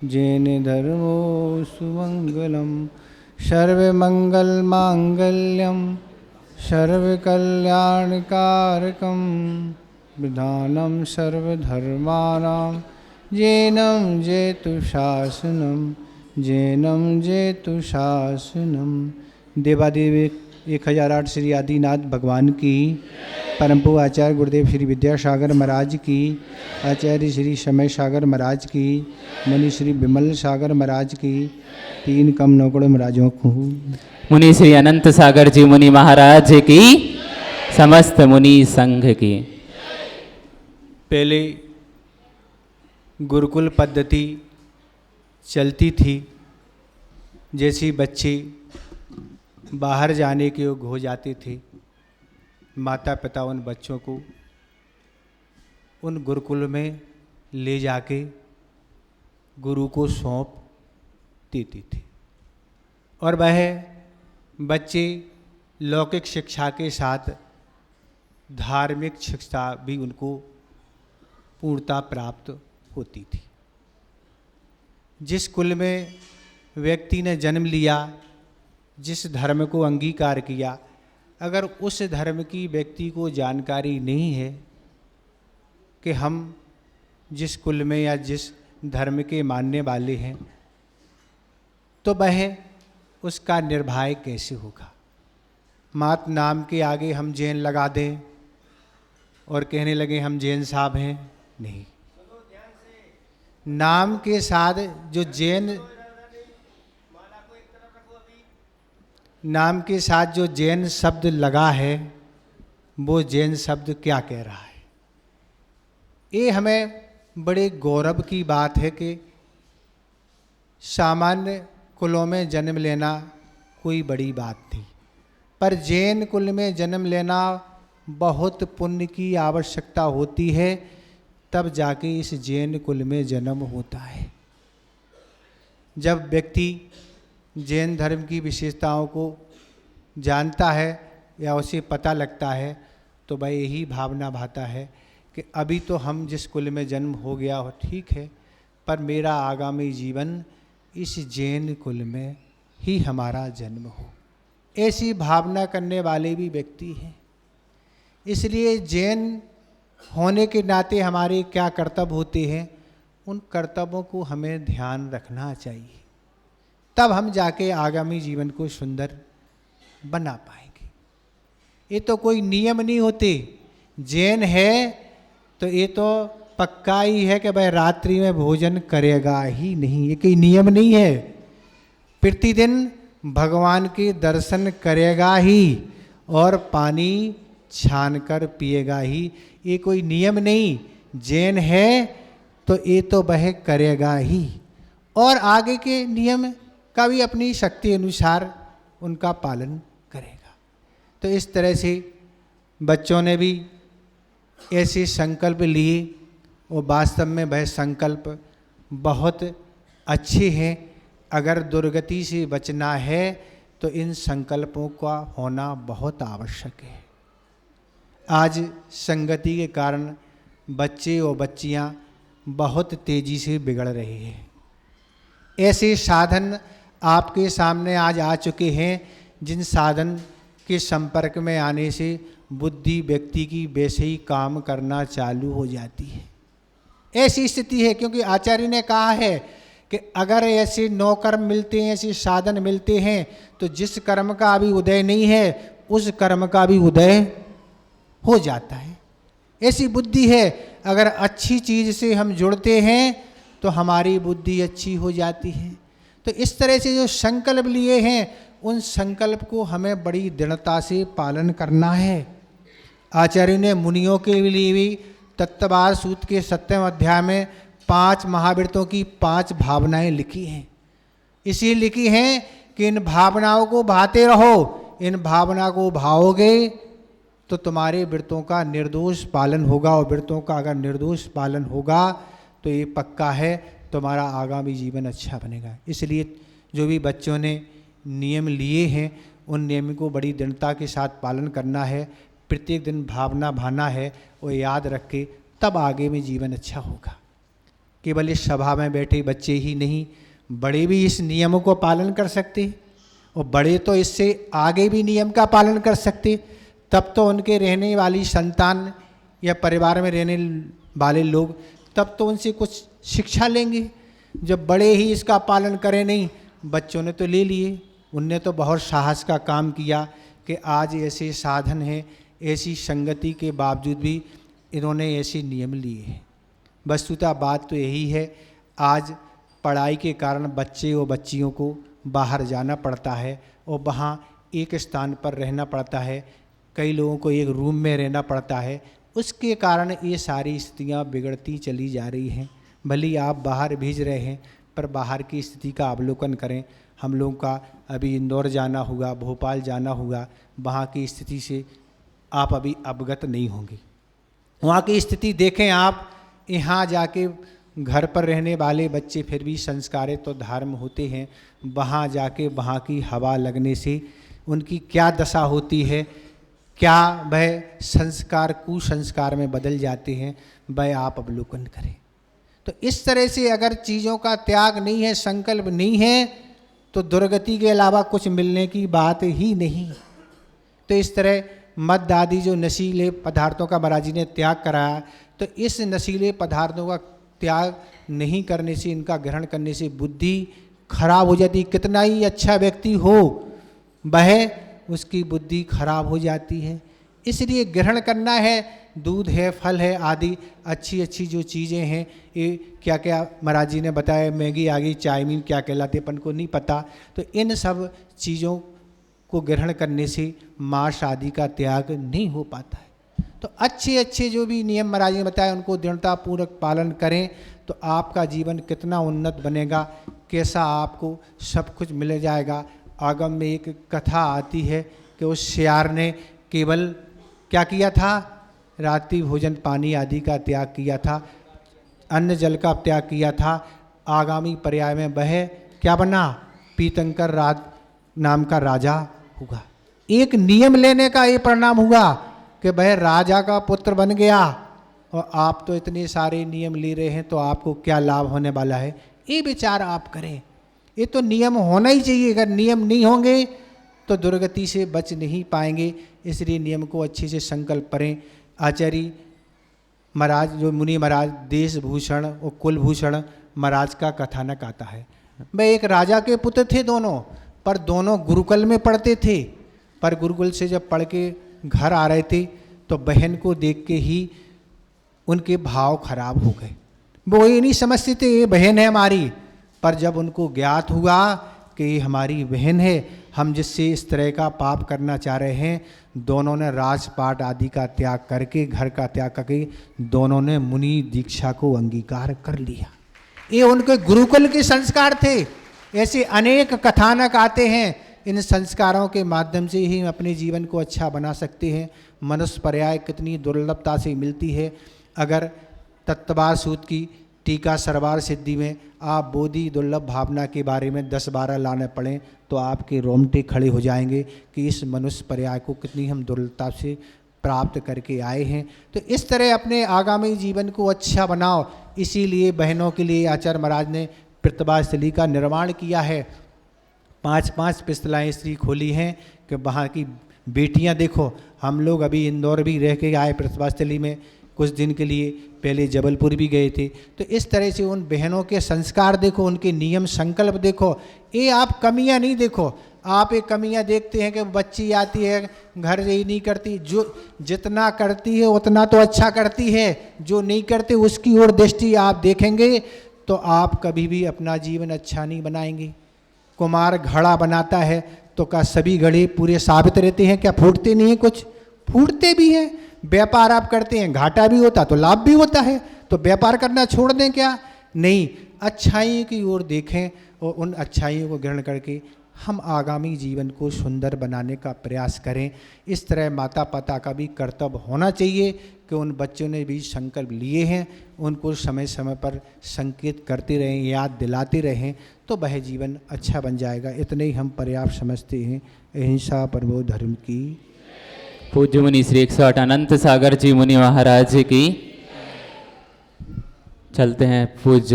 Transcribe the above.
जैन धर्मो सुमंगलम सर्वमंगलमांगल्यम सर्वकल्याणकारकम विधानम सर्वधर्माणां जैनम जेतु शासनम जैनम जेतु शासनम। देवादेव 1008 श्री आदिनाथ भगवान की, परम पूज्य आचार्य गुरुदेव श्री विद्यासागर महाराज की, आचार्य श्री समय सागर महाराज की, मुनि श्री विमल सागर महाराज की, 3 कम नौकड़ महाराजों को, मुनि श्री अनंत सागर जी मुनि महाराज की, समस्त मुनि संघ की। पहले गुरुकुल पद्धति चलती थी। जैसे बच्चे बाहर जाने के योग्य हो जाते थे, माता पिता उन बच्चों को उन गुरुकुल में ले जाके गुरु को सौंप देती थी और वह बच्चे लौकिक शिक्षा के साथ धार्मिक शिक्षा भी उनको पूर्णता प्राप्त होती थी। जिस कुल में व्यक्ति ने जन्म लिया, जिस धर्म को अंगीकार किया, अगर उस धर्म की व्यक्ति को जानकारी नहीं है कि हम जिस कुल में या जिस धर्म के मानने वाले हैं, तो वह उसका निर्वाह कैसे होगा। मात नाम के आगे हम जैन लगा दें और कहने लगे हम जैन साहब हैं, नहीं। नाम के साथ जो जैन, नाम के साथ जो जैन शब्द लगा है, वो जैन शब्द क्या कह रहा है। ये हमें बड़े गौरव की बात है कि सामान्य कुलों में जन्म लेना कोई बड़ी बात थी, पर जैन कुल में जन्म लेना बहुत पुण्य की आवश्यकता होती है, तब जाके इस जैन कुल में जन्म होता है। जब व्यक्ति जैन धर्म की विशेषताओं को जानता है या उसे पता लगता है, तो वह यही भावना भाता है कि अभी तो हम जिस कुल में जन्म हो गया हो ठीक है, पर मेरा आगामी जीवन इस जैन कुल में ही हमारा जन्म हो। ऐसी भावना करने वाले भी व्यक्ति हैं। इसलिए जैन होने के नाते हमारे क्या कर्तव्य होते हैं, उन कर्तव्यों को हमें ध्यान रखना चाहिए, तब हम जाके आगामी जीवन को सुंदर बना पाएंगे। ये तो कोई नियम नहीं होते। जैन है तो ये तो पक्का ही है कि वह रात्रि में भोजन करेगा ही नहीं, ये कोई नियम नहीं है। प्रतिदिन भगवान के दर्शन करेगा ही और पानी छान कर पिएगा ही, ये कोई नियम नहीं। जैन है तो ये तो वह करेगा ही, और आगे के नियम का भी अपनी शक्ति अनुसार उनका पालन करेगा। तो इस तरह से बच्चों ने भी ऐसे संकल्प लिए और वास्तव में वह संकल्प बहुत अच्छे हैं। अगर दुर्गति से बचना है तो इन संकल्पों का होना बहुत आवश्यक है। आज संगति के कारण बच्चे और बच्चियां बहुत तेजी से बिगड़ रहे हैं। ऐसे साधन आपके सामने आज आ चुके हैं, जिन साधन के संपर्क में आने से बुद्धि व्यक्ति की वैसे ही काम करना चालू हो जाती है। ऐसी स्थिति है, क्योंकि आचार्य ने कहा है कि अगर ऐसे 9 कर्म मिलते हैं, ऐसे साधन मिलते हैं, तो जिस कर्म का अभी उदय नहीं है उस कर्म का भी उदय हो जाता है। ऐसी बुद्धि है। अगर अच्छी चीज़ से हम जुड़ते हैं तो हमारी बुद्धि अच्छी हो जाती है। तो इस तरह से जो संकल्प लिए हैं, उन संकल्प को हमें बड़ी दृढ़ता से पालन करना है। आचार्य ने मुनियों के लिए भी तत्ववाद सूत्र के 7वें अध्याय में 5 महाव्रतों की 5 भावनाएं लिखी हैं। इसलिए लिखी हैं कि इन भावनाओं को भाते रहो। इन भावना को भाओगे तो तुम्हारे व्रतों का निर्दोष पालन होगा, और व्रतों का अगर निर्दोष पालन होगा तो ये पक्का है तुम्हारा आगामी जीवन अच्छा बनेगा। इसलिए जो भी बच्चों ने नियम लिए हैं, उन नियम को बड़ी दृढ़ता के साथ पालन करना है। प्रत्येक दिन भावना भाना है, वो याद रख के तब आगे में जीवन अच्छा होगा। केवल इस सभा में बैठे बच्चे ही नहीं, बड़े भी इस नियमों को पालन कर सकते, और बड़े तो इससे आगे भी नियम का पालन कर सकते। तब तो उनके रहने वाली संतान या परिवार में रहने वाले लोग तब तो उनसे कुछ शिक्षा लेंगे। जब बड़े ही इसका पालन करें नहीं, बच्चों ने तो ले लिए, उनने तो बहुत साहस का काम किया कि आज ऐसे साधन हैं, ऐसी संगति के बावजूद भी इन्होंने ऐसे नियम लिए हैं। वस्तुतः बात तो यही है, आज पढ़ाई के कारण बच्चे और बच्चियों को बाहर जाना पड़ता है और वहाँ एक स्थान पर रहना पड़ता है, कई लोगों को एक रूम में रहना पड़ता है। उसके कारण ये सारी स्थितियाँ बिगड़ती चली जा रही हैं। भले आप बाहर भेज रहे हैं, पर बाहर की स्थिति का अवलोकन करें। हम लोगों का अभी इंदौर जाना होगा, भोपाल जाना होगा, वहाँ की स्थिति से आप अभी अवगत नहीं होंगे। वहाँ की स्थिति देखें आप। यहाँ जाके घर पर रहने वाले बच्चे फिर भी संस्कारित तो धर्म होते हैं, वहाँ जाके वहाँ की हवा लगने से उनकी क्या दशा होती है, क्या वह संस्कार कुसंस्कार में बदल जाते हैं, वह आप अवलोकन करें। तो इस तरह से अगर चीज़ों का त्याग नहीं है, संकल्प नहीं है, तो दुर्गति के अलावा कुछ मिलने की बात ही नहीं। तो इस तरह मद आदि जो नशीले पदार्थों का महाराज जी ने त्याग कराया, तो इस नशीले पदार्थों का त्याग नहीं करने से, इनका ग्रहण करने से बुद्धि खराब हो जाती। कितना ही अच्छा व्यक्ति हो, वह उसकी बुद्धि खराब हो जाती है। इसलिए ग्रहण करना है, दूध है, फल है आदि अच्छी अच्छी जो चीज़ें हैं, ये क्या क्या महाराज जी ने बताया, मैगी आ गई, चाउमीन क्या कहलाते अपन को नहीं पता। तो इन सब चीज़ों को ग्रहण करने से मांस आदि का त्याग नहीं हो पाता है। तो अच्छे अच्छे जो भी नियम महाराज ने बताए उनको दृढ़तापूर्वक पालन करें, तो आपका जीवन कितना उन्नत बनेगा, कैसा आपको सब कुछ मिल जाएगा। आगम में एक कथा आती है कि उस सियार ने केवल क्या किया था, रात्रि भोजन पानी आदि का त्याग किया था, अन्न जल का त्याग किया था। आगामी पर्याय में वह क्या बना, पीतंकर नाम का राजा होगा। एक नियम लेने का ये परिणाम हुआ कि वह राजा का पुत्र बन गया। और आप तो इतने सारे नियम ले रहे हैं, तो आपको क्या लाभ होने वाला है, ये विचार आप करें। ये तो नियम होना ही चाहिए, अगर नियम नहीं होंगे तो दुर्गति से बच नहीं पाएंगे। इसलिए नियम को अच्छे से संकल्प करें। आचार्य महाराज जो मुनि महाराज देश भूषण और कुलभूषण महाराज का कथानक आता है। वह एक राजा के पुत्र थे दोनों, पर दोनों गुरुकुल में पढ़ते थे। पर गुरुकुल से जब पढ़ के घर आ रहे थे तो बहन को देख के ही उनके भाव खराब हो गए। वो ये नहीं समझते थे ये बहन है हमारी, पर जब उनको ज्ञात हुआ कि ये हमारी बहन है, हम जिससे इस तरह का पाप करना चाह रहे हैं, दोनों ने राजपाट आदि का त्याग करके, घर का त्याग करके दोनों ने मुनि दीक्षा को अंगीकार कर लिया। ये उनके गुरुकुल के संस्कार थे। ऐसे अनेक कथानक आते हैं। इन संस्कारों के माध्यम से ही अपने जीवन को अच्छा बना सकते हैं। मनुष्य पर्याय कितनी दुर्लभता से मिलती है। अगर तत्वार सूत की टीका सरवार सिद्धि में आप बोधि दुर्लभ भावना के बारे में 10-12 लाने पड़ें तो आपके रोमटे खड़े हो जाएंगे कि इस मनुष्य पर्याय को कितनी हम दुर्लभता से प्राप्त करके आए हैं। तो इस तरह अपने आगामी जीवन को अच्छा बनाओ। इसीलिए बहनों के लिए आचार्य महाराज ने प्रतिभा स्थली का निर्माण किया है। 5-5 पिस्तलाएँ स्त्री खोली हैं कि वहाँ की बेटियाँ देखो। हम लोग अभी इंदौर भी रह के आए प्रतिभा स्थली में कुछ दिन के लिए, पहले जबलपुर भी गए थे। तो इस तरह से उन बहनों के संस्कार देखो, उनके नियम संकल्प देखो। ये आप कमियां नहीं देखो, आप एक कमियां देखते हैं कि बच्ची आती है घर यही नहीं करती। जो जितना करती है उतना तो अच्छा करती है, जो नहीं करते उसकी ओर दृष्टि आप देखेंगे तो आप कभी भी अपना जीवन अच्छा नहीं बनाएंगे। कुम्हार घड़ा बनाता है तो क्या सभी घड़े पूरे साबित रहते हैं? क्या फूटते नहीं हैं? कुछ फूटते भी हैं। व्यापार आप करते हैं, घाटा भी होता तो लाभ भी होता है। तो व्यापार करना छोड़ दें क्या? नहीं, अच्छाई की ओर देखें और उन अच्छाइयों को ग्रहण करके हम आगामी जीवन को सुंदर बनाने का प्रयास करें। इस तरह माता पिता का भी कर्तव्य होना चाहिए कि उन बच्चों ने भी संकल्प लिए हैं, उनको समय समय पर संकेत करते रहें, याद दिलाते रहें, तो वह जीवन अच्छा बन जाएगा। इतने ही हम पर्याप्त समझते हैं। अहिंसा परमो धर्म की। पूज्य मुनि श्री 108 अनंत सागर जी मुनि महाराज की। चलते हैं पूज्य